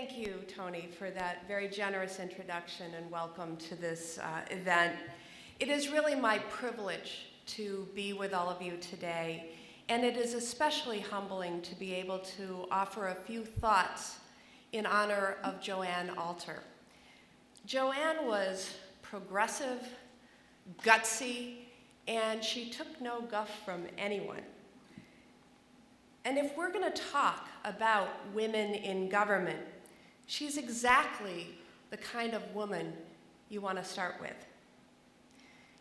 thank you, Toni, for that very generous introduction and welcome to this event. It is really my privilege to be with all of you today, and it is especially humbling to be able to offer a few thoughts in honor of Joanne Alter. Joanne was progressive, gutsy, and she took no guff from anyone. And if we're going to talk about women in government, she's exactly the kind of woman you want to start with.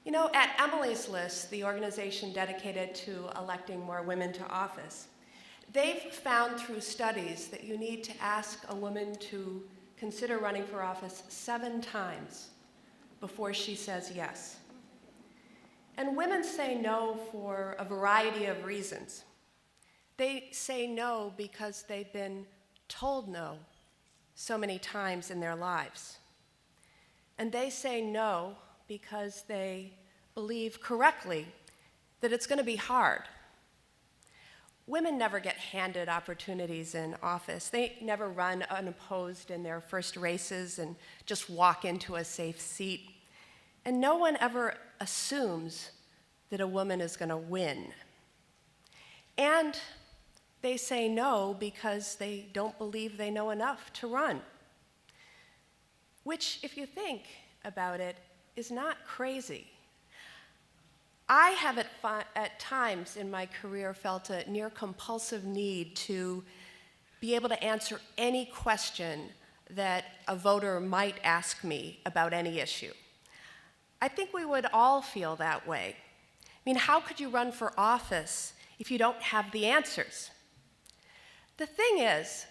You know, at Emily's List, the organization dedicated to electing more women to office, they've found through studies that you need to ask a woman to consider running for office 7 times before she says yes. And women say no for a variety of reasons. They say no because they've been told no so many times in their lives. And they say no because they believe correctly that it's going to be hard. Women never get handed opportunities in office. They never run unopposed in their first races and just walk into a safe seat. And no one ever assumes that a woman is going to win. And they say no because they don't believe they know enough to run. Which, if you think about it, is not crazy. I have at times in my career felt a near compulsive need to be able to answer any question that a voter might ask me about any issue. I think we would all feel that way. I mean, how could you run for office if you don't have the answers? The thing is,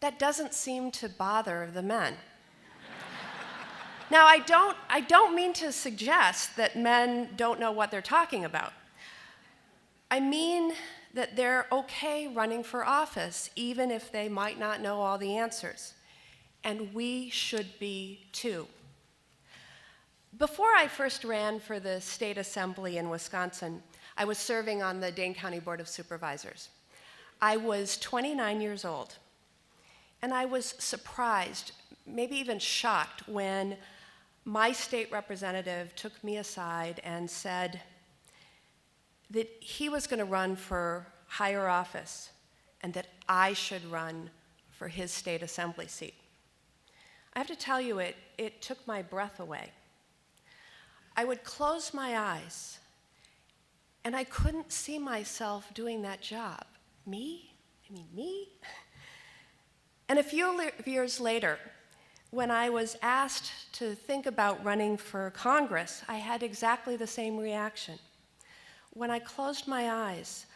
that doesn't seem to bother the men. Now, I don't mean to suggest that men don't know what they're talking about. I mean that they're okay running for office, even if they might not know all the answers. And we should be too. Before I first ran for the state assembly in Wisconsin, I was serving on the Dane County Board of Supervisors. I was 29 years old, and I was surprised, maybe even shocked, when my state representative took me aside and said that he was going to run for higher office and that I should run for his state assembly seat. I have to tell you, it took my breath away. I would close my eyes, and I couldn't see myself doing that job. Me? I mean, me? And a few years later, when I was asked to think about running for Congress, I had exactly the same reaction. When I closed my eyes,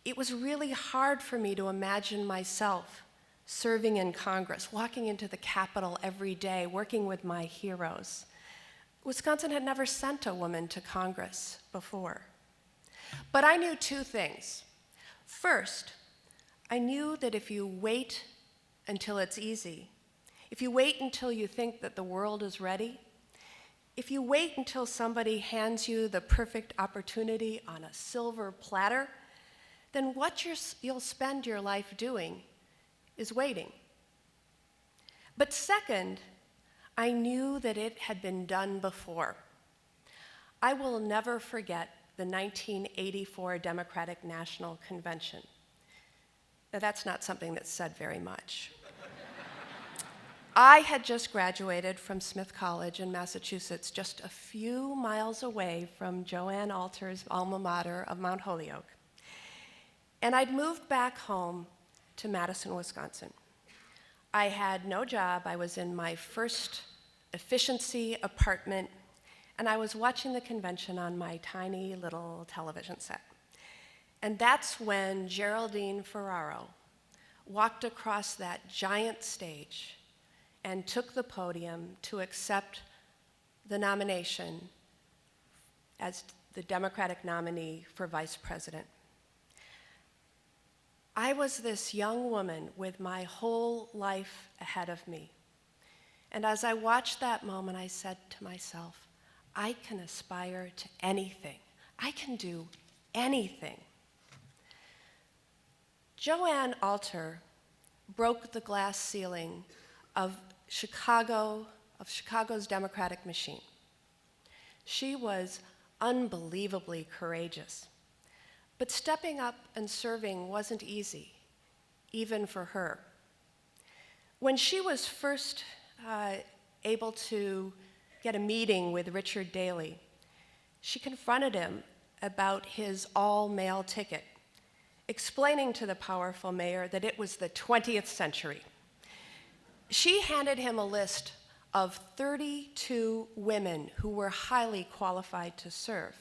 it was really hard for me to imagine myself serving in Congress, walking into the Capitol every day, working with my heroes. Wisconsin had never sent a woman to Congress before. But I knew 2 things. First, I knew that if you wait until it's easy, if you wait until you think that the world is ready, if you wait until somebody hands you the perfect opportunity on a silver platter, then what you'll spend your life doing is waiting. But second, I knew that it had been done before. I will never forget the 1984 Democratic National Convention. Now, that's not something that's said very much. I had just graduated from Smith College in Massachusetts, just a few miles away from Joanne Alter's alma mater of Mount Holyoke. And I'd moved back home to Madison, Wisconsin. I had no job. I was in my first efficiency apartment, and I was watching the convention on my tiny little television set. And that's when Geraldine Ferraro walked across that giant stage and took the podium to accept the nomination as the Democratic nominee for vice president. I was this young woman with my whole life ahead of me. And as I watched that moment, I said to myself, I can aspire to anything. I can do anything. Joanne Alter broke the glass ceiling of Chicago's democratic machine. She was unbelievably courageous. But stepping up and serving wasn't easy, even for her. When she was first able to get a meeting with Richard Daley, she confronted him about his all-male ticket, explaining to the powerful mayor that it was the 20th century. She handed him a list of 32 women who were highly qualified to serve,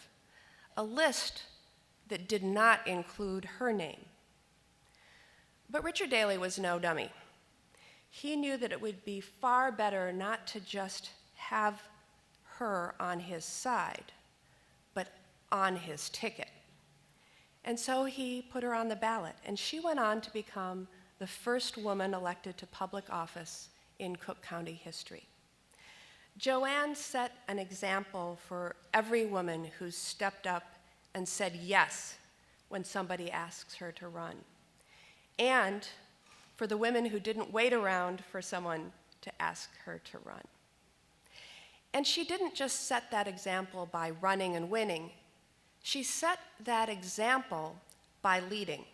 a list that did not include her name. But Richard Daley was no dummy. He knew that it would be far better not to just have her on his side, but on his ticket. And so he put her on the ballot, and she went on to become the first woman elected to public office in Cook County history. Joanne set an example for every woman who stepped up and said yes when somebody asks her to run, and for the women who didn't wait around for someone to ask her to run. And she didn't just set that example by running and winning. She set that example by leading.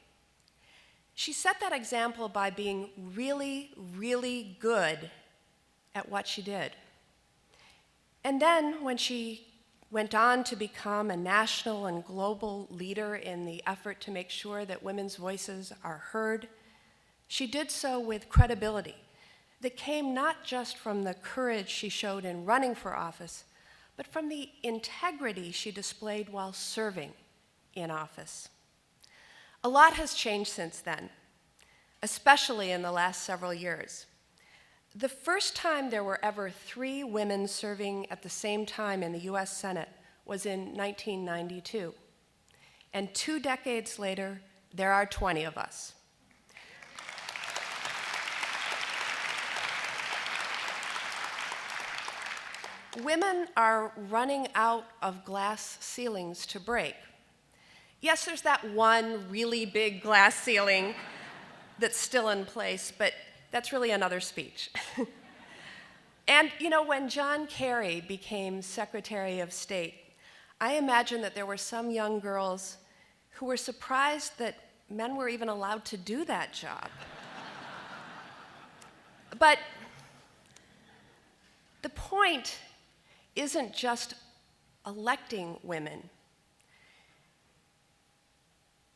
She set that example by being really, really good at what she did. And then when she went on to become a national and global leader in the effort to make sure that women's voices are heard, she did so with credibility that came not just from the courage she showed in running for office, but from the integrity she displayed while serving in office. A lot has changed since then, especially in the last several years. The first time there were ever 3 women serving at the same time in the US Senate was in 1992. And 2 decades later, there are 20 of us. Women are running out of glass ceilings to break. Yes, there's that one really big glass ceiling that's still in place, but that's really another speech. And you know, when John Kerry became Secretary of State, I imagine that there were some young girls who were surprised that men were even allowed to do that job. But the point isn't just electing women.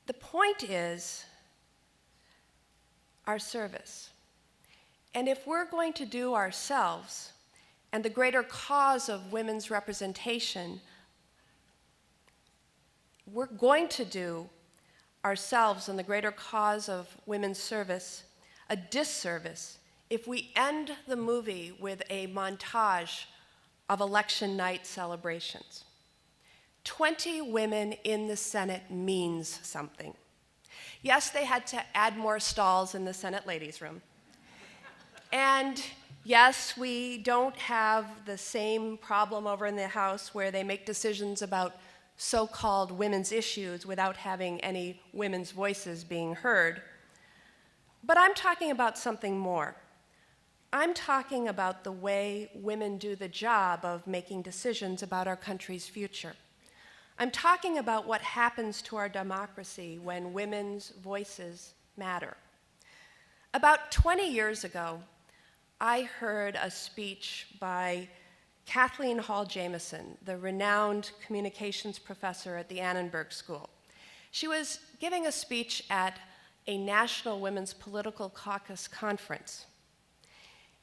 The point is our service. And if we're going to do ourselves and the greater cause of women's representation, we're going to do ourselves and the greater cause of women's service a disservice if we end the movie with a montage of election night celebrations. 20 women in the Senate means something. Yes, they had to add more stalls in the Senate ladies' room. And yes, we don't have the same problem over in the House where they make decisions about so-called women's issues without having any women's voices being heard. But I'm talking about something more. I'm talking about the way women do the job of making decisions about our country's future. I'm talking about what happens to our democracy when women's voices matter. About 20 years ago, I heard a speech by Kathleen Hall Jamieson, the renowned communications professor at the Annenberg School. She was giving a speech at a National Women's Political Caucus conference.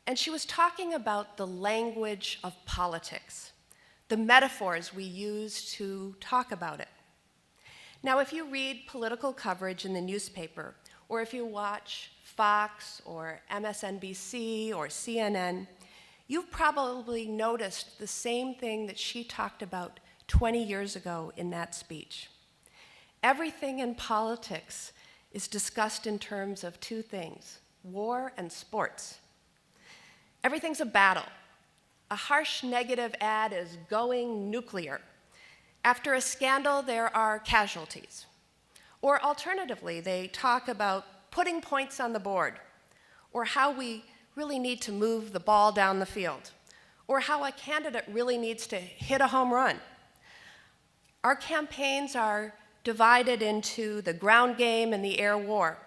And she was talking about the language of politics, the metaphors we use to talk about it. Now, if you read political coverage in the newspaper, or if you watch Fox or MSNBC or CNN, you've probably noticed the same thing that she talked about 20 years ago in that speech. Everything in politics is discussed in terms of 2 things: war and sports. Everything's a battle. A harsh negative ad is going nuclear. After a scandal, there are casualties. Or alternatively, they talk about putting points on the board, or how we really need to move the ball down the field, or how a candidate really needs to hit a home run. Our campaigns are divided into the ground game and the air war.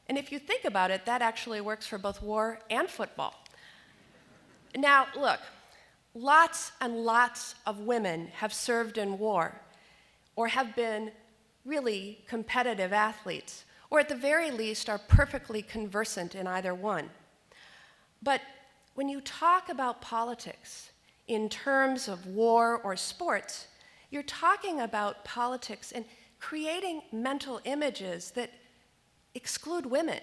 And if you think about it, that actually works for both war and football. Now, look, lots and lots of women have served in war or have been really competitive athletes, or at the very least are perfectly conversant in either one. But when you talk about politics in terms of war or sports, you're talking about politics and creating mental images that exclude women.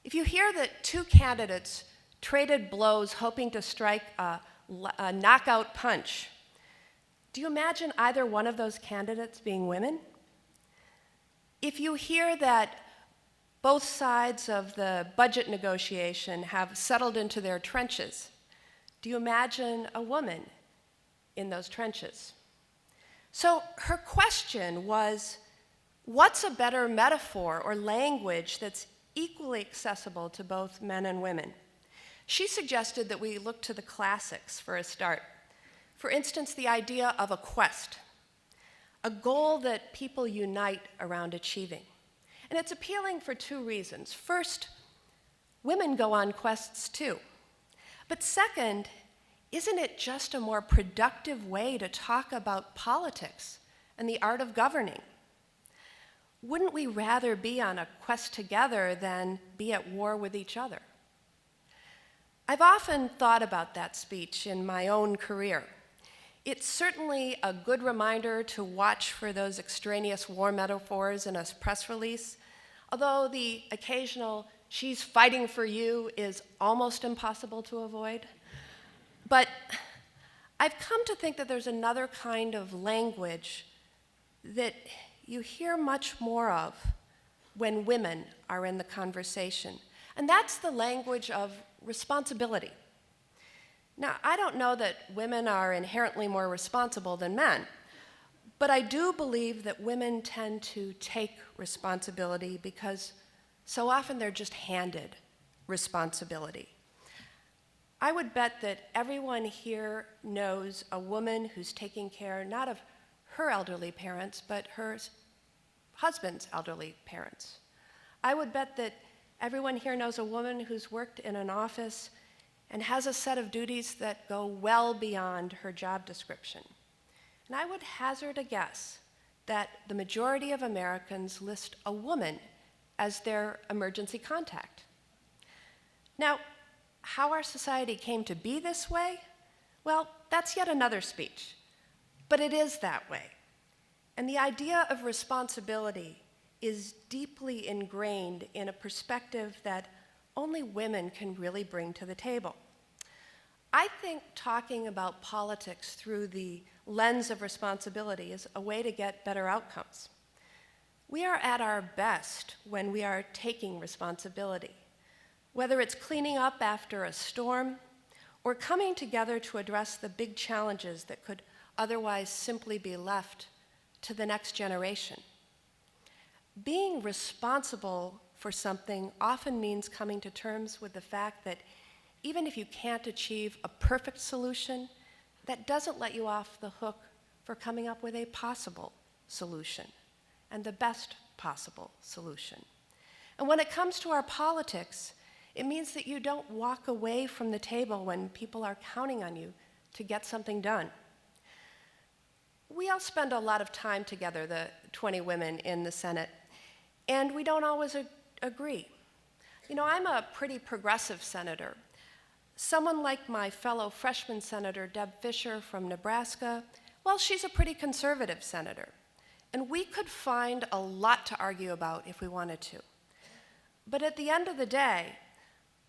If you hear that two candidates traded blows hoping to strike a knockout punch, do you imagine either one of those candidates being women? If you hear that both sides of the budget negotiation have settled into their trenches, do you imagine a woman in those trenches? So her question was, what's a better metaphor or language that's equally accessible to both men and women? She suggested that we look to the classics for a start. For instance, the idea of a quest, a goal that people unite around achieving. And it's appealing for two reasons. First, women go on quests too. But second, isn't it just a more productive way to talk about politics and the art of governing? Wouldn't we rather be on a quest together than be at war with each other? I've often thought about that speech in my own career. It's certainly a good reminder to watch for those extraneous war metaphors in a press release, although the occasional "she's fighting for you" is almost impossible to avoid. But I've come to think that there's another kind of language that you hear much more of when women are in the conversation, and that's the language of responsibility. Now, I don't know that women are inherently more responsible than men, but I do believe that women tend to take responsibility because so often they're just handed responsibility. I would bet that everyone here knows a woman who's taking care not of her elderly parents, but her husband's elderly parents. I would bet that everyone here knows a woman who's worked in an office and has a set of duties that go well beyond her job description. And I would hazard a guess that the majority of Americans list a woman as their emergency contact. Now, how our society came to be this way, well, that's yet another speech. But it is that way. And the idea of responsibility is deeply ingrained in a perspective that only women can really bring to the table. I think talking about politics through the lens of responsibility is a way to get better outcomes. We are at our best when we are taking responsibility, whether it's cleaning up after a storm or coming together to address the big challenges that could otherwise simply be left to the next generation. Being responsible for something often means coming to terms with the fact that even if you can't achieve a perfect solution, that doesn't let you off the hook for coming up with a possible solution and the best possible solution. And when it comes to our politics, it means that you don't walk away from the table when people are counting on you to get something done. We all spend a lot of time together, the 20 women in the Senate, and we don't always agree. You know, I'm a pretty progressive senator. Someone like my fellow freshman senator, Deb Fisher from Nebraska, well, she's a pretty conservative senator. And we could find a lot to argue about if we wanted to. But at the end of the day,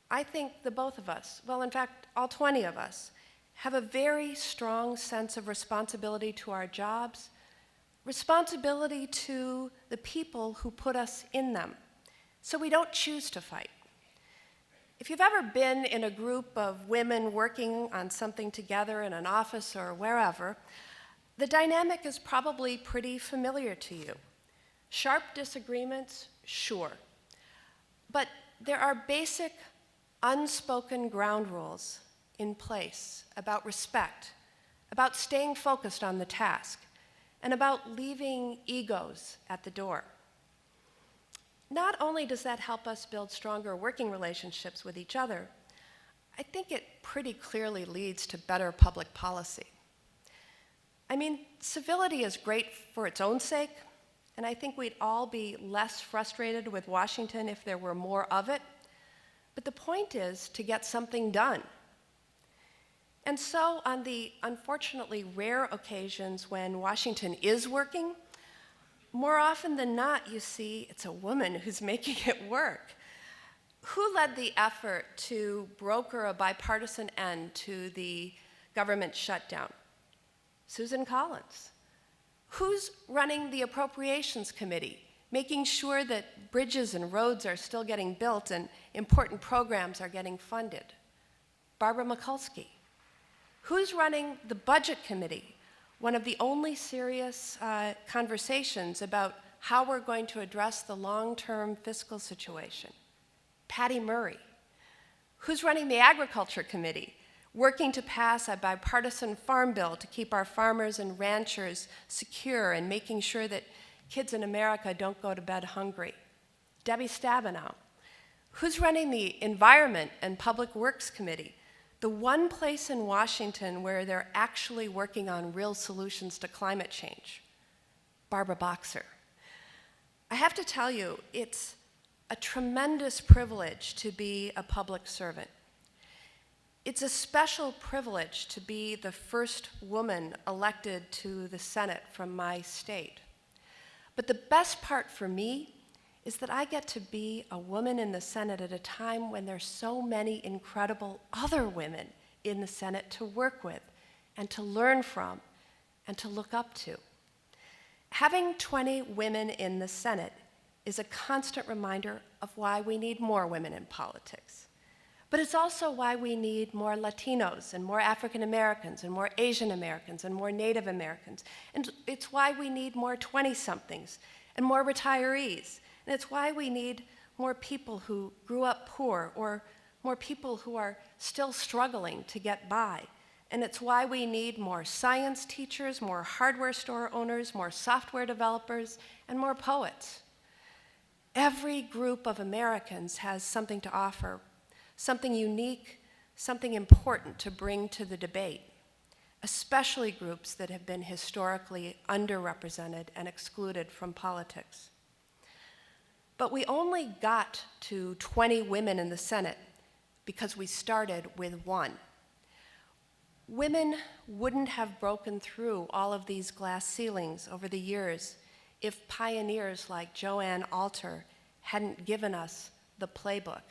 I think the both of us, well, in fact, all 20 of us, have a very strong sense of responsibility to our jobs, responsibility to the people who put us in them, so we don't choose to fight. If you've ever been in a group of women working on something together in an office or wherever, the dynamic is probably pretty familiar to you. Sharp disagreements, sure. But there are basic unspoken ground rules in place about respect, about staying focused on the task, and about leaving egos at the door. Not only does that help us build stronger working relationships with each other, I think it pretty clearly leads to better public policy. I mean, civility is great for its own sake, and I think we'd all be less frustrated with Washington if there were more of it. But the point is to get something done. And so on the unfortunately rare occasions when Washington is working, more often than not, you see, it's a woman who's making it work. Who led the effort to broker a bipartisan end to the government shutdown? Susan Collins. Who's running the Appropriations Committee, making sure that bridges and roads are still getting built and important programs are getting funded? Barbara Mikulski. Who's running the Budget Committee, one of the only serious conversations about how we're going to address the long-term fiscal situation? Patty Murray. Who's running the Agriculture Committee, working to pass a bipartisan farm bill to keep our farmers and ranchers secure and making sure that kids in America don't go to bed hungry? Debbie Stabenow. Who's running the Environment and Public Works Committee, the one place in Washington where they're actually working on real solutions to climate change? Barbara Boxer. I have to tell you, it's a tremendous privilege to be a public servant. It's a special privilege to be the first woman elected to the Senate from my state. But the best part for me is that I get to be a woman in the Senate at a time when there's so many incredible other women in the Senate to work with and to learn from and to look up to. Having 20 women in the Senate is a constant reminder of why we need more women in politics. But it's also why we need more Latinos and more African Americans and more Asian Americans and more Native Americans. And it's why we need more 20-somethings and more retirees. And it's why we need more people who grew up poor or more people who are still struggling to get by. And it's why we need more science teachers, more hardware store owners, more software developers, and more poets. Every group of Americans has something to offer, something unique, something important to bring to the debate, especially groups that have been historically underrepresented and excluded from politics. But we only got to 20 women in the Senate because we started with one. Women wouldn't have broken through all of these glass ceilings over the years if pioneers like Joanne Alter hadn't given us the playbook.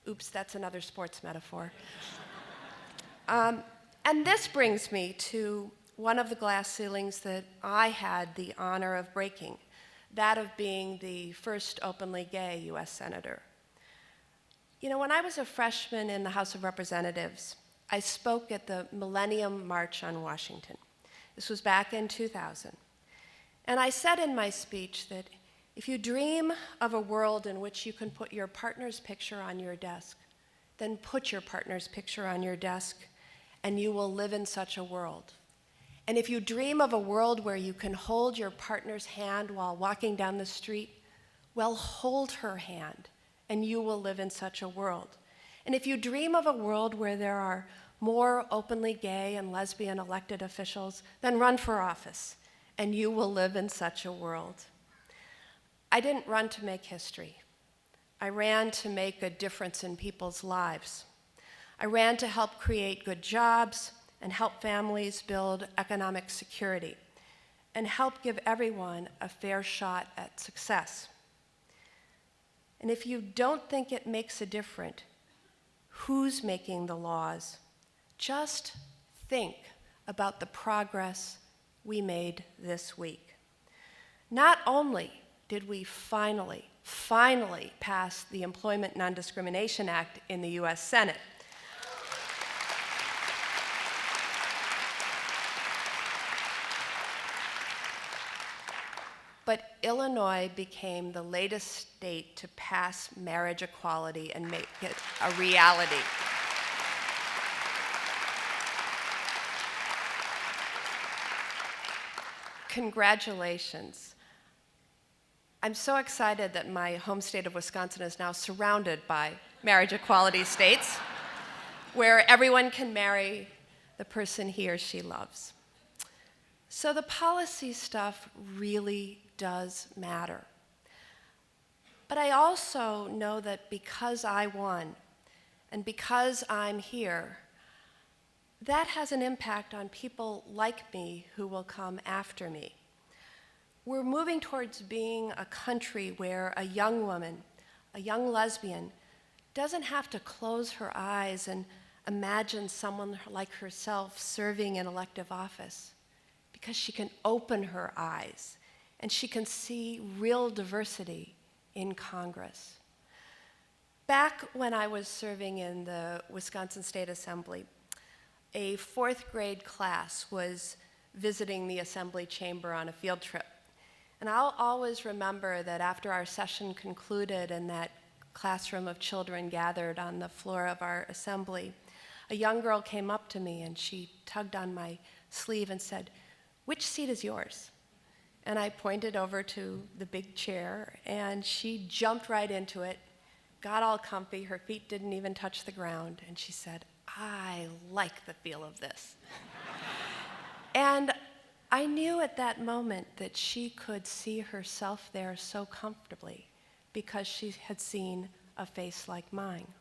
Oops, that's another sports metaphor. And this brings me to one of the glass ceilings that I had the honor of breaking, that of being the first openly gay US Senator. You know, when I was a freshman in the House of Representatives, I spoke at the Millennium March on Washington. This was back in 2000. And I said in my speech that if you dream of a world in which you can put your partner's picture on your desk, then put your partner's picture on your desk, and you will live in such a world. And if you dream of a world where you can hold your partner's hand while walking down the street, well, hold her hand, and you will live in such a world. And if you dream of a world where there are more openly gay and lesbian elected officials, then run for office, and you will live in such a world. I didn't run to make history. I ran to make a difference in people's lives. I ran to help create good jobs and help families build economic security and help give everyone a fair shot at success. And if you don't think it makes a difference who's making the laws, just think about the progress we made this week. Not only did we finally pass the Employment Non-Discrimination Act in the US Senate, But Illinois became the latest state to pass marriage equality and make it a reality. Congratulations. I'm so excited that my home state of Wisconsin is now surrounded by marriage equality states where everyone can marry the person he or she loves. So the policy stuff really does matter. But I also know that because I won and because I'm here, that has an impact on people like me who will come after me. We're moving towards being a country where a young woman, a young lesbian, doesn't have to close her eyes and imagine someone like herself serving in elective office, because she can open her eyes and she can see real diversity in Congress. Back when I was serving in the Wisconsin State Assembly, a 4th grade class was visiting the assembly chamber on a field trip. And I'll always remember that after our session concluded and that classroom of children gathered on the floor of our assembly, a young girl came up to me and she tugged on my sleeve and said, "Which seat is yours?" And I pointed over to the big chair and she jumped right into it, got all comfy, her feet didn't even touch the ground, and she said, "I like the feel of this." And I knew at that moment that she could see herself there so comfortably because she had seen a face like mine.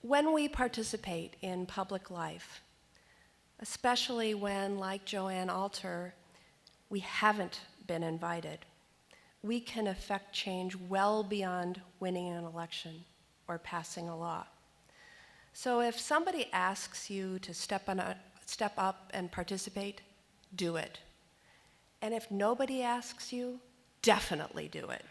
When we participate in public life, especially when, like Joanne Alter, we haven't been invited, we can affect change well beyond winning an election or passing a law. So if somebody asks you to step up and participate, do it. And if nobody asks you, definitely do it.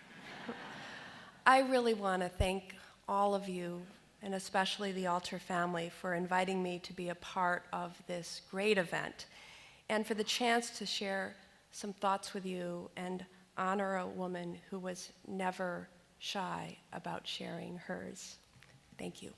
I really want to thank all of you, and especially the Alter family, for inviting me to be a part of this great event and for the chance to share some thoughts with you and honor a woman who was never shy about sharing hers. Thank you.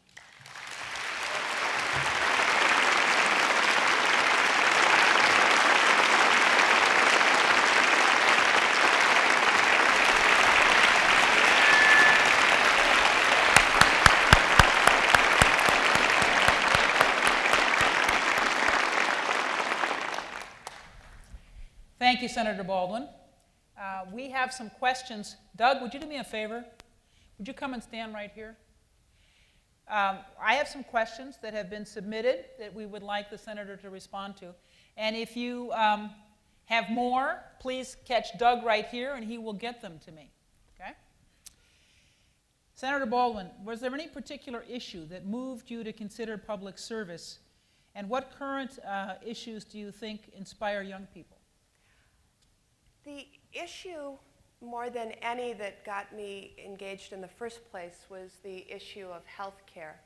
Thank you, Senator Baldwin. We have some questions. Doug, would you do me a favor? Would you come and stand right here? I have some questions that have been submitted that we would like the senator to respond to. And if you have more, please catch Doug right here and he will get them to me. Okay? Senator Baldwin, was there any particular issue that moved you to consider public service? And what current issues do you think inspire young people? The issue, more than any, that got me engaged in the first place was the issue of health care.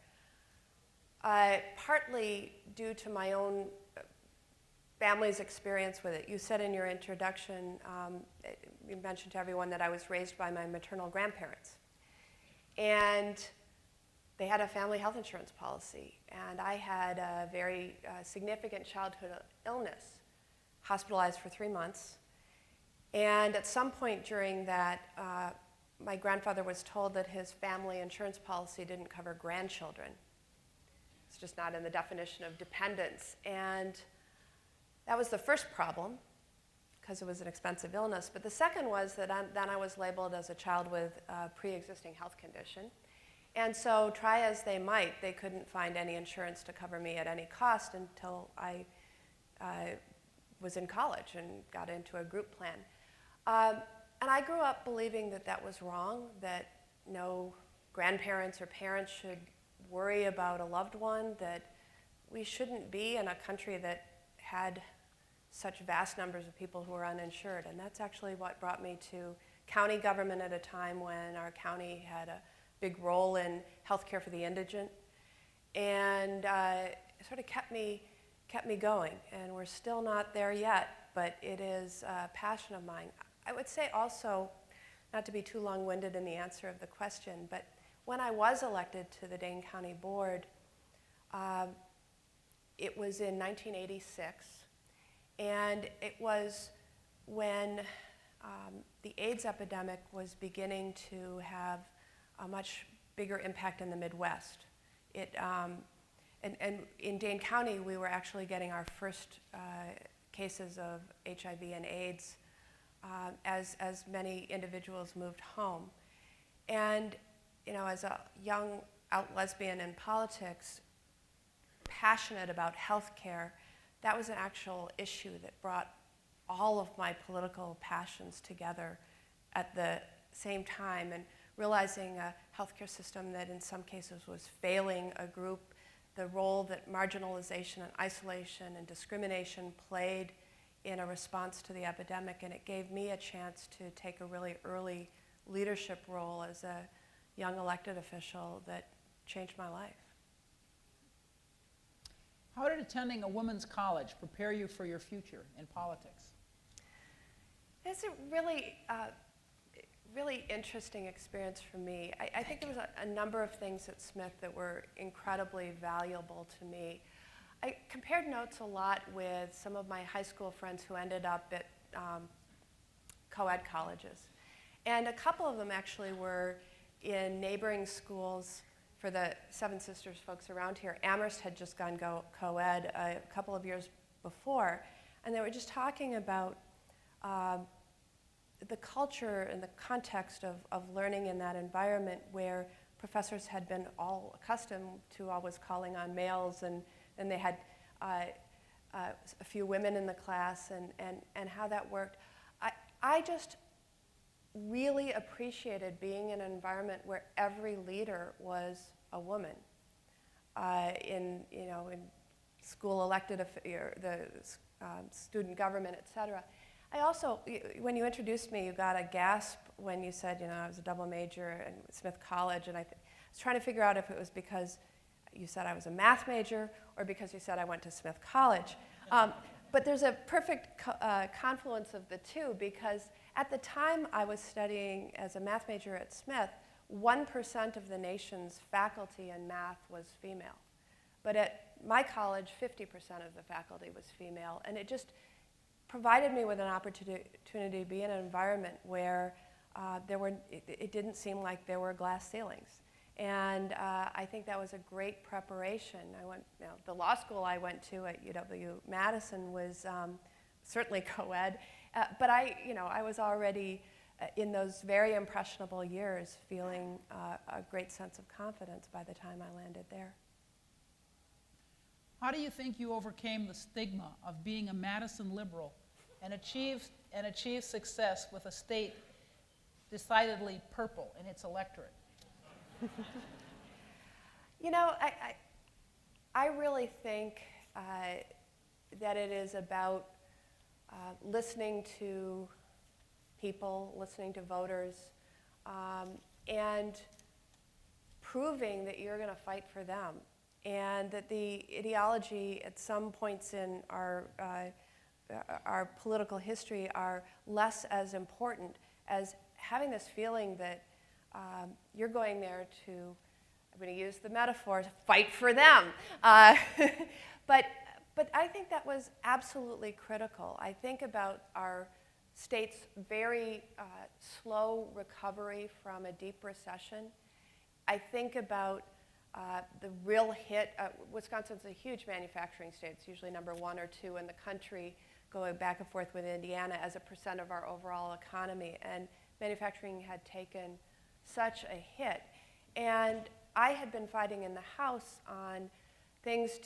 Partly due to my own family's experience with it. You said in your introduction, you mentioned to everyone that I was raised by my maternal grandparents. And they had a family health insurance policy. And I had a very significant childhood illness, hospitalized for 3 months. And at some point during that, my grandfather was told that his family insurance policy didn't cover grandchildren. It's just not in the definition of dependents. And that was the first problem, because it was an expensive illness. But the second was that then I was labeled as a child with a pre-existing health condition. And so try as they might, they couldn't find any insurance to cover me at any cost until I was in college and got into a group plan. And I grew up believing that that was wrong, that no grandparents or parents should worry about a loved one, that we shouldn't be in a country that had such vast numbers of people who were uninsured. And that's actually what brought me to county government at a time when our county had a big role in healthcare for the indigent. And it sort of kept me going. And we're still not there yet, but it is a passion of mine. I would say also, not to be too long-winded in the answer of the question, but when I was elected to the Dane County Board, it was in 1986, and it was when the AIDS epidemic was beginning to have a much bigger impact in the Midwest. And in Dane County, we were actually getting our first cases of HIV and AIDS as many individuals moved home. And as a young out lesbian in politics, passionate about healthcare, that was an actual issue that brought all of my political passions together at the same time, and realizing a healthcare system that in some cases was failing a group, the role that marginalization and isolation and discrimination played in a response to the epidemic, and it gave me a chance to take a really early leadership role as a young elected official that changed my life. How did attending a women's college prepare you for your future in politics? It's a really, really interesting experience for me. I think there was a number of things at Smith that were incredibly valuable to me. I compared notes a lot with some of my high school friends who ended up at co-ed colleges. And a couple of them actually were in neighboring schools. For the Seven Sisters folks around here, Amherst had just gone co-ed a couple of years before, and they were just talking about the culture and the context of learning in that environment where professors had been all accustomed to always calling on males, and they had a few women in the class, and how that worked. I just really appreciated being in an environment where every leader was a woman. In school elected, the student government, et cetera. I also, when you introduced me, you got a gasp when you said, I was a double major at Smith College, and I was trying to figure out if it was because you said I was a math major or because you said I went to Smith College. But there's a perfect confluence of the two, because at the time I was studying as a math major at Smith, 1% of the nation's faculty in math was female. But at my college, 50% of the faculty was female, and it just provided me with an opportunity to be in an environment where it didn't seem like there were glass ceilings. And I think that was a great preparation. The law school I went to at UW-Madison was certainly co-ed, but I was already in those very impressionable years feeling a great sense of confidence by the time I landed there. How do you think you overcame the stigma of being a Madison liberal and achieved success with a state decidedly purple in its electorate? I really think that it is about listening to people, listening to voters, and proving that you're going to fight for them, and that the ideology at some points in our political history are less as important as having this feeling that you're going there to, I'm going to use the metaphor, fight for them. But I think that was absolutely critical. I think about our state's very slow recovery from a deep recession. I think about the real hit. Wisconsin's a huge manufacturing state. It's usually number 1 or 2 in the country, going back and forth with Indiana as a % of our overall economy. And manufacturing had taken such a hit. And I had been fighting in the House on things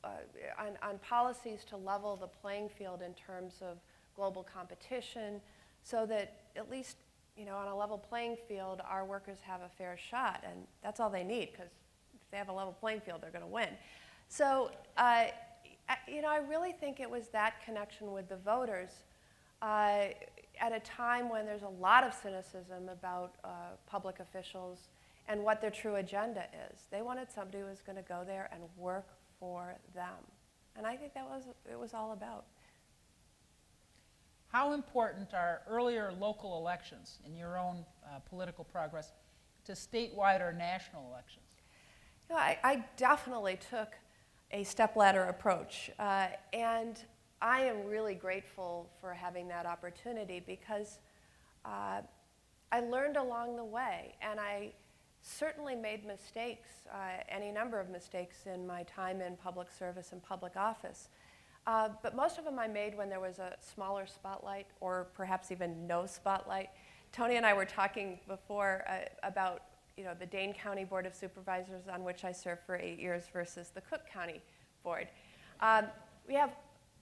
on policies to level the playing field in terms of global competition, so that at least, on a level playing field, our workers have a fair shot, and that's all they need, because if they have a level playing field, they're going to win. So, I really think it was that connection with the voters at a time when there's a lot of cynicism about public officials and what their true agenda is. They wanted somebody who was going to go there and work for them, and I think it was all about. how important are earlier local elections in your own political progress to statewide or national elections? You know, I definitely took a stepladder approach, and I am really grateful for having that opportunity because I learned along the way, and I certainly made mistakes, any number of mistakes in my time in public service and public office. But most of them I made when there was a smaller spotlight or perhaps even no spotlight. Toni and I were talking before about the Dane County Board of Supervisors, on which I served for 8 years, versus the Cook County Board. We have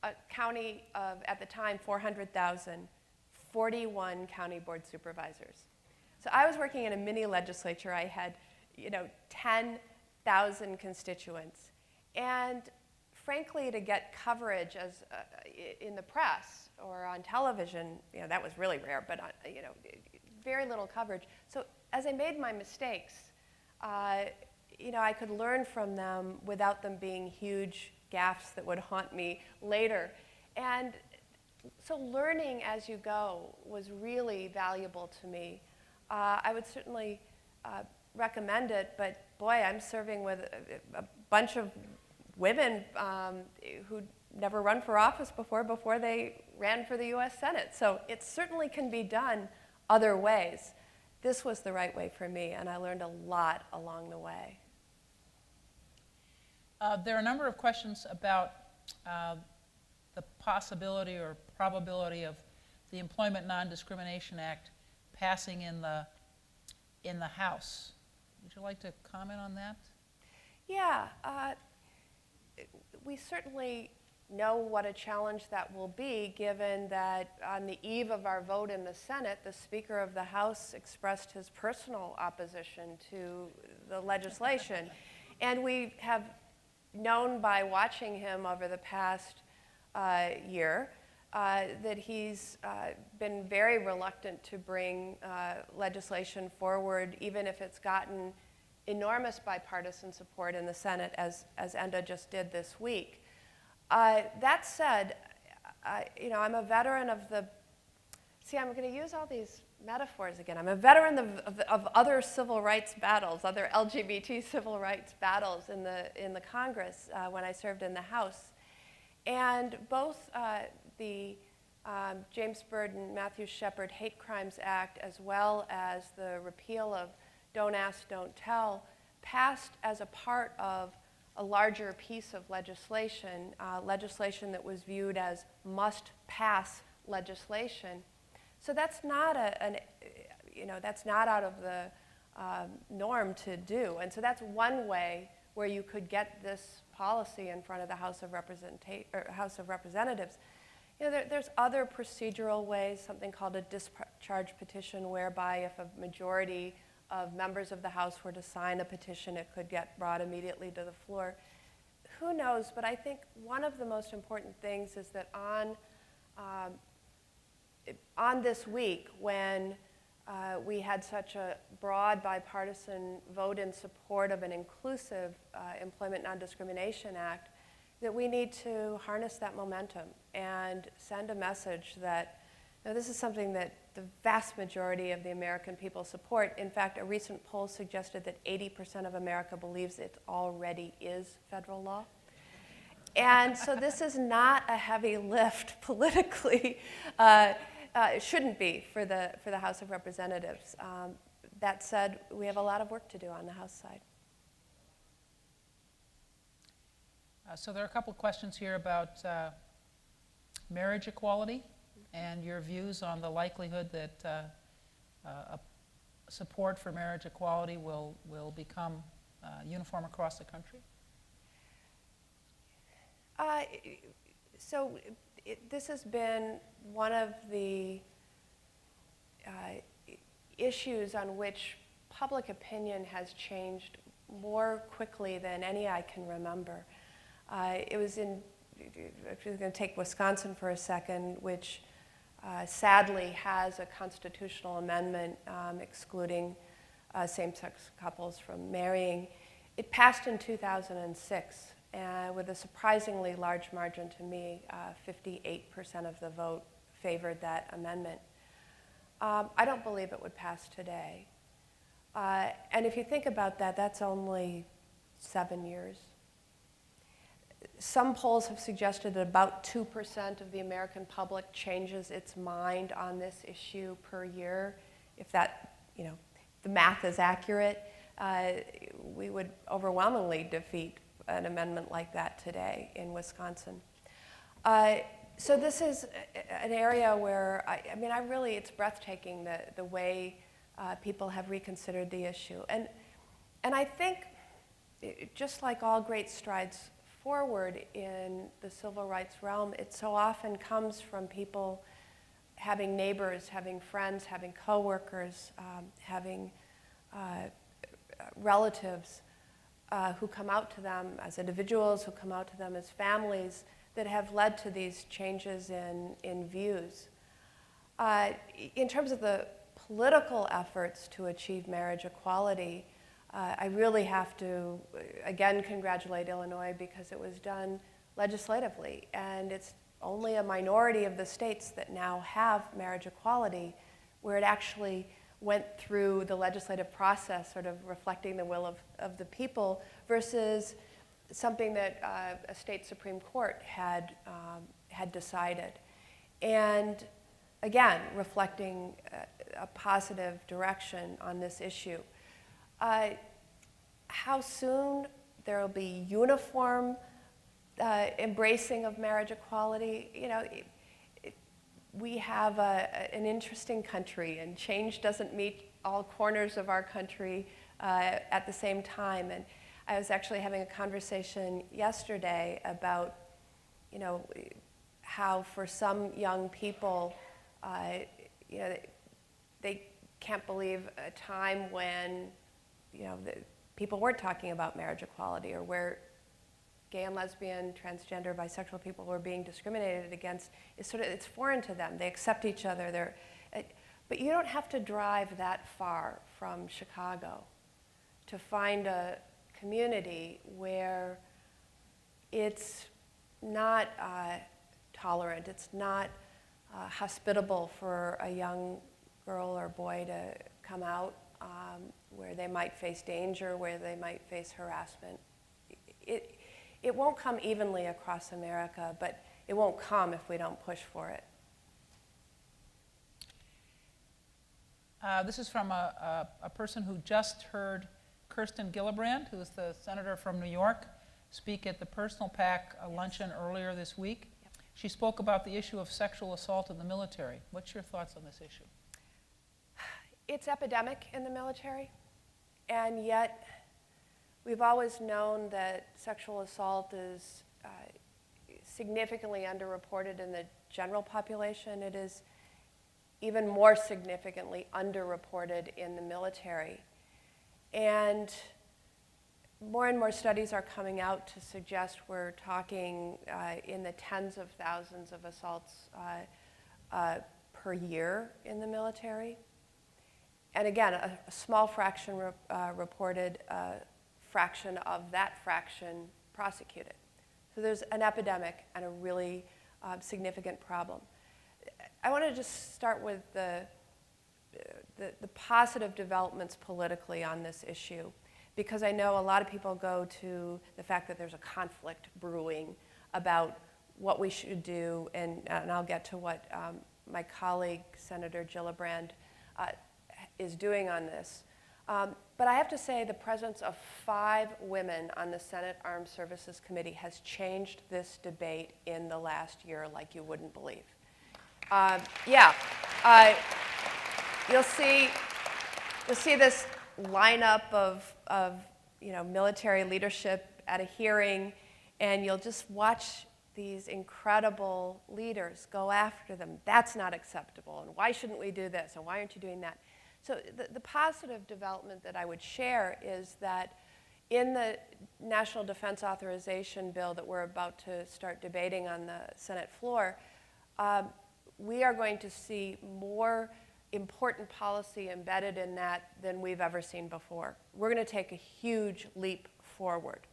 a county of, at the time, 400,000, 41 county board supervisors. So I was working in a mini legislature. I had 10,000 constituents. And frankly, to get coverage as in the press or on television, that was really rare, but very little coverage. So as I made my mistakes, I could learn from them without them being huge gaffes that would haunt me later. And so learning as you go was really valuable to me. I would certainly recommend it, but boy, I'm serving with a bunch of women who'd never run for office before they ran for the US Senate. So it certainly can be done other ways. This was the right way for me, and I learned a lot along the way. There are a number of questions about the possibility or probability of the Employment Non-Discrimination Act passing in the House. Would you like to comment on that? Yeah, we certainly know what a challenge that will be, given that on the eve of our vote in the Senate, the Speaker of the House expressed his personal opposition to the legislation. And we have known by watching him over the past year that he's been very reluctant to bring legislation forward, even if it's gotten enormous bipartisan support in the Senate, as Enda just did this week. That said, I'm a veteran of the, I'm going to use all these metaphors again. I'm a veteran of other civil rights battles, other LGBT civil rights battles in the Congress when I served in the House. And both the James Byrd and Matthew Shepard Hate Crimes Act, as well as the repeal of Don't Ask, Don't Tell, passed as a part of a larger piece of legislation, legislation that was viewed as must-pass legislation. So that's not that's not out of the norm to do. And so that's one way where you could get this policy in front of the House of Representatives. There's other procedural ways, something called a discharge petition, whereby if a majority of members of the House were to sign a petition, it could get brought immediately to the floor. Who knows? But I think one of the most important things is that on this week, when we had such a broad bipartisan vote in support of an inclusive Employment Non-Discrimination Act, that we need to harness that momentum and send a message that this is something that the vast majority of the American people support. In fact, a recent poll suggested that 80% of America believes it already is federal law. And so this is not a heavy lift politically. It shouldn't be for the House of Representatives. That said, we have a lot of work to do on the House side. So there are a couple of questions here about marriage equality and your views on the likelihood that support for marriage equality will become uniform across the country. This has been one of the issues on which public opinion has changed more quickly than any I can remember. It was I'm going to take Wisconsin for a second, which sadly has a constitutional amendment excluding same-sex couples from marrying. It passed in 2006 with a surprisingly large margin to me, 58% of the vote favored that amendment. I don't believe it would pass today. And if you think about that, that's only 7 years. Some polls have suggested that about 2% of the American public changes its mind on this issue per year. If that, the math is accurate, we would overwhelmingly defeat an amendment like that today in Wisconsin. So this is an area where, it's breathtaking the way people have reconsidered the issue. And I think, just like all great strides forward in the civil rights realm, it so often comes from people having neighbors, having friends, having coworkers, having relatives who come out to them as individuals, who come out to them as families, that have led to these changes in views. In terms of the political efforts to achieve marriage equality, I really have to, again, congratulate Illinois because it was done legislatively, and it's only a minority of the states that now have marriage equality, where it actually went through the legislative process, sort of reflecting the will of the people, versus something that a state Supreme Court had decided. And again, reflecting a positive direction on this issue. How soon there will be uniform embracing of marriage equality? We have an interesting country, and change doesn't meet all corners of our country at the same time. And I was actually having a conversation yesterday about, how for some young people, they can't believe a time when, people weren't talking about marriage equality, or where gay and lesbian, transgender, bisexual people were being discriminated against. It's foreign to them. They accept each other. But you don't have to drive that far from Chicago to find a community where it's not tolerant, it's not hospitable for a young girl or boy to come out, where they might face danger, where they might face harassment. It won't come evenly across America, but it won't come if we don't push for it. This is from a person who just heard Kirsten Gillibrand, who is the senator from New York, speak at the Personal PAC luncheon earlier this week. Yep. She spoke about the issue of sexual assault in the military. What's your thoughts on this issue? It's epidemic in the military, and yet we've always known that sexual assault is significantly underreported in the general population. It is even more significantly underreported in the military. And more studies are coming out to suggest we're talking in the tens of thousands of assaults per year in the military. And again, a small fraction reported, a fraction of that fraction prosecuted. So there's an epidemic and a really significant problem. I want to just start with the positive developments politically on this issue, because I know a lot of people go to the fact that there's a conflict brewing about what we should do, and I'll get to what my colleague, Senator Gillibrand, is doing on this. But I have to say the presence of 5 women on the Senate Armed Services Committee has changed this debate in the last year like you wouldn't believe. You'll see this lineup of military leadership at a hearing, and you'll just watch these incredible leaders go after them. That's not acceptable, and why shouldn't we do this, and why aren't you doing that? So the positive development that I would share is that in the National Defense Authorization Bill that we're about to start debating on the Senate floor, we are going to see more important policy embedded in that than we've ever seen before. We're going to take a huge leap forward.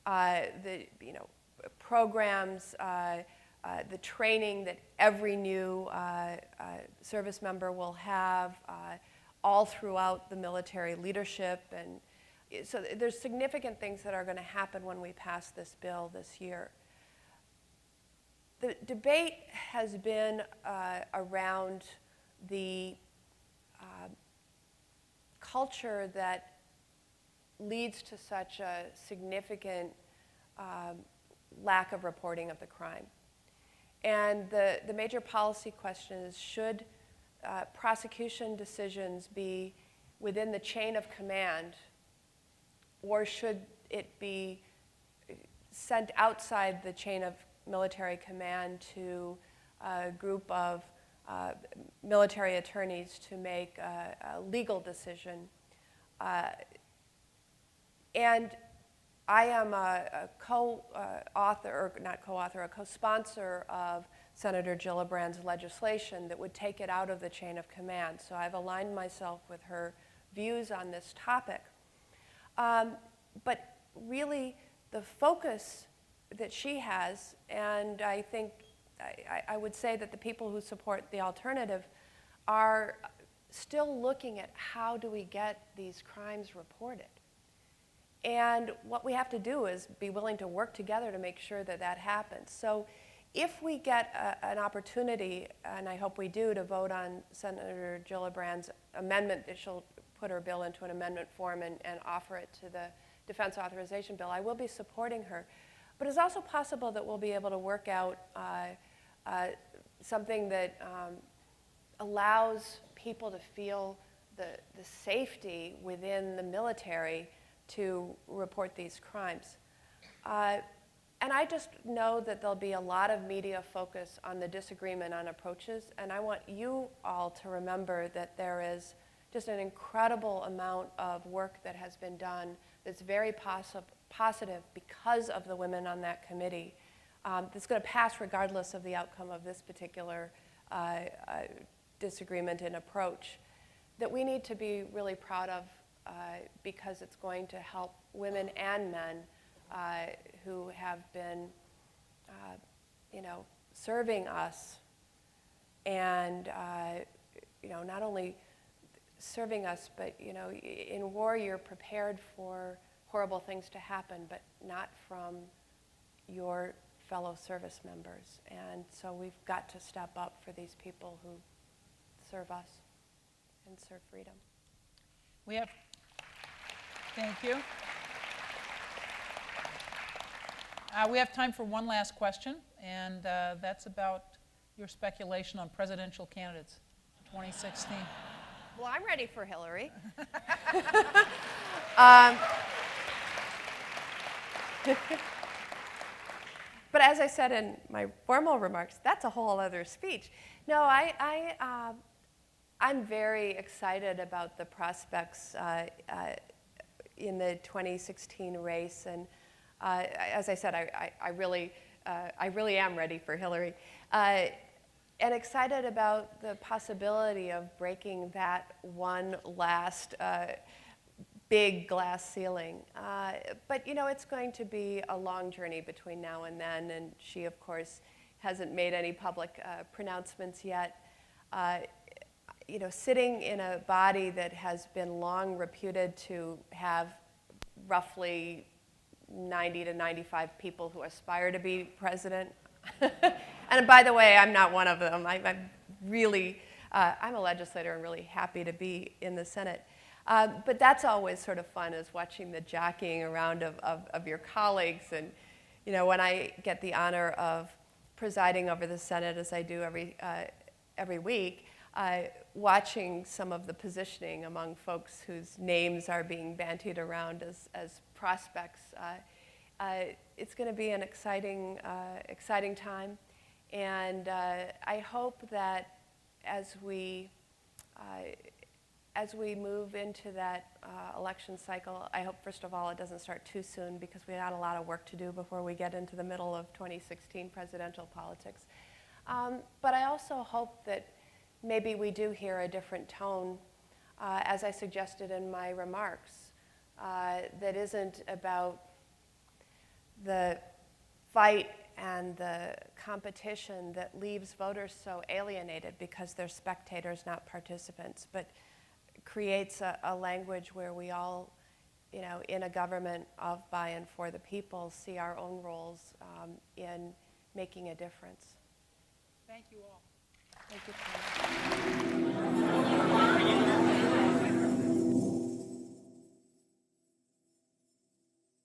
The programs the training that every new service member will have all throughout the military leadership. And so there's significant things that are going to happen when we pass this bill this year. The debate has been around the culture that leads to such a significant lack of reporting of the crime. And the major policy question is, should prosecution decisions be within the chain of command, or should it be sent outside the chain of military command to a group of military attorneys to make a legal decision? And I am a co-author, or not co-author, a co-sponsor of Senator Gillibrand's legislation that would take it out of the chain of command. So I've aligned myself with her views on this topic. But really, the focus that she has, and I think I would say that the people who support the alternative are still looking at how do we get these crimes reported. And what we have to do is be willing to work together to make sure that that happens. So if we get an opportunity, and I hope we do, to vote on Senator Gillibrand's amendment, that she'll put her bill into an amendment form and offer it to the Defense Authorization Bill, I will be supporting her. But it's also possible that we'll be able to work out something that allows people to feel the safety within the military to report these crimes. And I just know that there'll be a lot of media focus on the disagreement on approaches, and I want you all to remember that there is just an incredible amount of work that has been done that's very positive because of the women on that committee, that's going to pass regardless of the outcome of this particular disagreement in approach, that we need to be really proud of because it's going to help women and men who have been, serving us, and not only serving us, but in war you're prepared for horrible things to happen, but not from your fellow service members. And so we've got to step up for these people who serve us and serve freedom. Thank you. We have time for one last question, and that's about your speculation on presidential candidates in 2016. Well, I'm ready for Hillary. But as I said in my formal remarks, that's a whole other speech. No, I'm very excited about the prospects in the 2016 race, and as I said, I really am ready for Hillary, and excited about the possibility of breaking that one last big glass ceiling. But it's going to be a long journey between now and then, and she, of course, hasn't made any public pronouncements yet. Sitting in a body that has been long reputed to have roughly 90 to 95 people who aspire to be president. And by the way, I'm not one of them. I'm a legislator and really happy to be in the Senate. But that's always sort of fun, is watching the jockeying around of your colleagues. And when I get the honor of presiding over the Senate, as I do every week, watching some of the positioning among folks whose names are being bantied around as prospects, it's going to be an exciting time. And I hope that as we move into that election cycle, I hope, first of all, it doesn't start too soon, because we got a lot of work to do before we get into the middle of 2016 presidential politics. But I also hope that maybe we do hear a different tone, as I suggested in my remarks, that isn't about the fight and the competition that leaves voters so alienated because they're spectators, not participants, but creates a language where we all, you know, in a government of, by, and for the people, see our own roles in making a difference. Thank you all. Thank you, Toni.